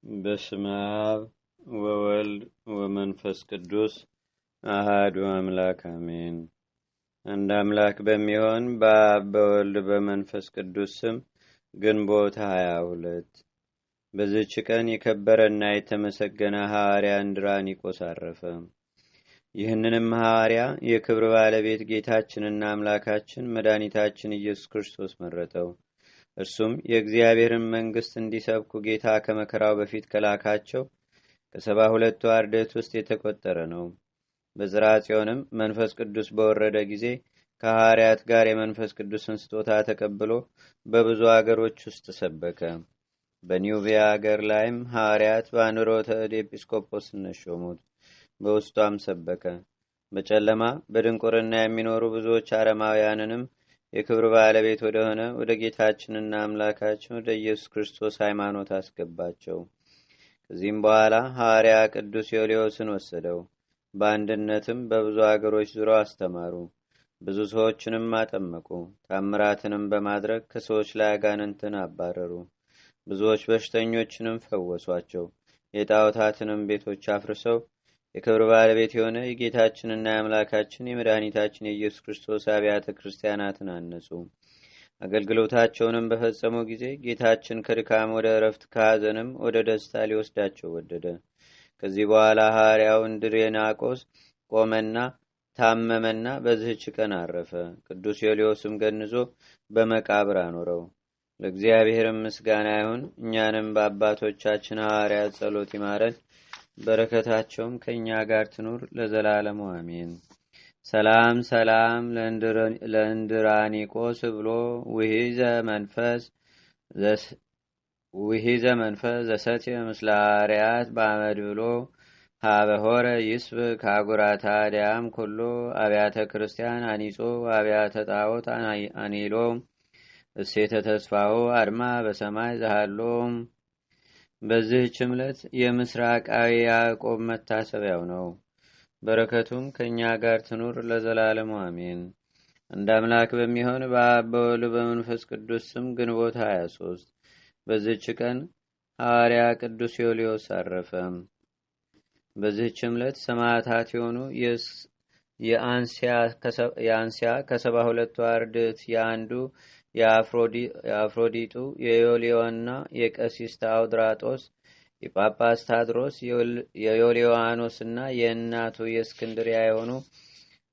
በስመ አብ ወወልድ ወመንፈስ ቅዱስ አሐዱ አምላክ አሜን። አንድ አምላክ በሚሆን በአብ በወልድ በመንፈስ ቅዱስ ስም ግንቦት 22 በዚህች ቀን የከበረና የተመሰገነ ሐዋርያ እንድራኒቆስ አረፈ። ይህንንም ሐዋርያ የክብር ባለቤት ጌታችንና አምላካችን መድኃኒታችን ኢየሱስ ክርስቶስ መረጠው። እርሱም የእግዚአብሔርን መንግሥት እንዲሰብኩ ጌታ ከመከራው በፊት ከላካቸው ከ72ቱ አርድእት ውስጥ የተቆጠረ ነው። በጽርሐ ጽዮንም መንፈስ ቅዱስ በወረደ ጊዜ ከሐዋርያት ጋር የመንፈስ ቅዱስን ስጦታ ተቀብሎ በብዙ አገሮች ውስጥ ሰበከ። በኒውቢያ አገር ላይም ሐዋርያት በአንብሮተ እድ ኤጲስቆጶስነት ሾሙት። በውስጧም ሰበከ። በጨለማ በድንቁርና የሚኖሩ ብዙዎች አረማውያንንም የክብር ባለቤት ወደሆነ ወደ ጌታችንና አምላካችን ወደ ኢየሱስ ክርስቶስ ሃይማኖት አስገባቸው። ከዚህም በኋላ ሐዋርያ ቅዱስ ዮልዮስን ወሰደው። በአንድነትም በብዙ አገሮች ዙረው አስተማሩ። ብዙ ሰዎችንም አጠመቁ። ታምራትንም በማድረግ ከሰዎች ላይ አጋንንትን አባረሩ። ብዙዎች በሽተኞችንም ፈወሷቸው። የጣዖታትንም ቤቶች አፍርሰው የክብር ባለቤት የሆነ የጌታችንና የአምላካችን የመድኃኒታችን የኢየሱስ ክርስቶስ አብያተ ክርስቲያናትን አነጹ። አገልግሎታቸውንም በፈጸሙ ጊዜ ጌታችን ከድካም ወደ እረፍት ከሐዘንም ወደ ደስታ ሊወስዳቸው ወደደ። ከዚህ በኋላ ሐዋርያው እንድራኒቆስ ቆመና ታመመና በዚህች ቀን አረፈ። ቅዱስ ዮልዮስም ገንዞ በመቃብር አኖረው። ለእግዚአብሔርም ምስጋና ይሁን። እኛንም በአባቶቻችን ሐዋርያት ጸሎት ይማረን፣ በረከታቸውም ከእኛ ጋር ትኑር ለዘላለሙ አሜን። ሰላም ሰላም ለእንድራኒቆስ ብሎ ውሂዘ መንፈስ ዘሰትየ ምስለ ሐዋርያት በአመድ ብሎ ሀበሆረ ይስብ ከአጉራታ ዲያም ኩሎ አብያተ ክርስቲያን አኒጾ አብያተ ጣዖት አኒሎ እሴተ ተስፋሁ አድማ በሰማይ ዘሃሎም። በዚህች ዕለት የምስራቃዊ ያዕቆብ መታሰቢያው ነው። በረከቱም ከእኛ ጋር ትኑር ለዘላለሙ አሜን። አንድ አምላክ በሚሆን በአብ በወልድ በመንፈስ ቅዱስ ስም ግንቦት 23 በዚህች ቀን ሐዋርያ ቅዱስ ዮልዮስ አረፈ። በዚህች ዕለት ሰማዕታት የሆኑ የአንስያ ከ72ቱ አርድእት የአንዱ የአፍሮዲጡ የዮልዮና የቀሲስ ታውድራጦስ የጳጳስ ታድሮስ የዮልዮዋኖስና የእናቱ የእስክንድሪያ የሆኑ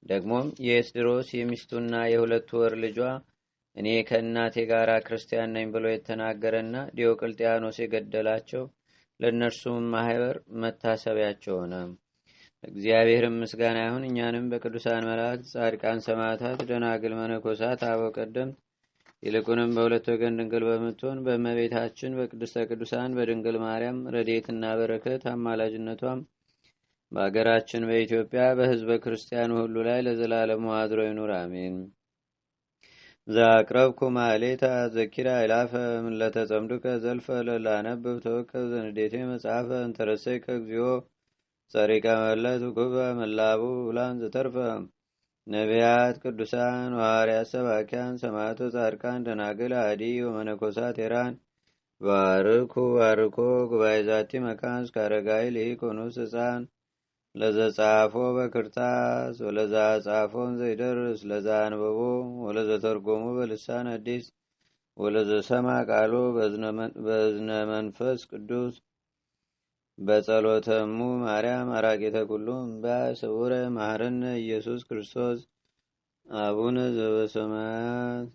ደግሞም የኤስድሮስ የሚስቱና የሁለቱ ወር ልጇ እኔ ከእናቴ ጋር ክርስቲያን ነኝ ብሎ የተናገረና ዲዮቅልጥያኖስ የገደላቸው ለእነርሱም ማህበር መታሰቢያቸው ሆነ። እግዚአብሔርም ምስጋና ይሁን። እኛንም በቅዱሳን መላእክት፣ ጻድቃን፣ ሰማዕታት፣ ደናግል፣ መነኮሳት፣ አበው ቀደምት ይልቁንም በሁለት ወገን ድንግል በምትሆን በእመቤታችን በቅድስተ ቅዱሳን በድንግል ማርያም ረድኤትና በረከት አማላጅነቷም በአገራችን በኢትዮጵያ በሕዝበ ክርስቲያኑ ሁሉ ላይ ለዘላለሙ አድሮ ይኑር አሜን። ዘአቅረብኩ ማሕሌተ ዘኪራ ይላፈ እምለተጸምዱከ ዘልፈ ለላነብብ ተወከብ ዘንዴቴ መጽሐፈ እንተረሰይከ እግዚኦ ጸሪቀ መለት ውኩበ መላቡ ብላን ዘተርፈ ነቢያት፣ ቅዱሳን፣ ሐዋርያት፣ ሰባኪያን፣ ሰማዕቶ፣ ጻድቃን፣ ደናግል፣ አዲ ወመነኮሳት ሄራን ባርኩ ባርኮ ጉባኤ ዛቲ መካን እስከ አረጋዊ ሊቆኑስ ሕፃን ለዘጻፎ በክርታስ ወለዛ ጻፎን ዘይደርስ ለዛ አንበቦ ወለዘተርጎሙ በልሳን አዲስ ወለዘሰማ ቃሎ በዝነ መንፈስ ቅዱስ በጸሎተሙ ማርያም አራቂተ ኩሉ እምባ ስውረ ማህረነ ኢየሱስ ክርስቶስ አቡነ ዘበሰማያት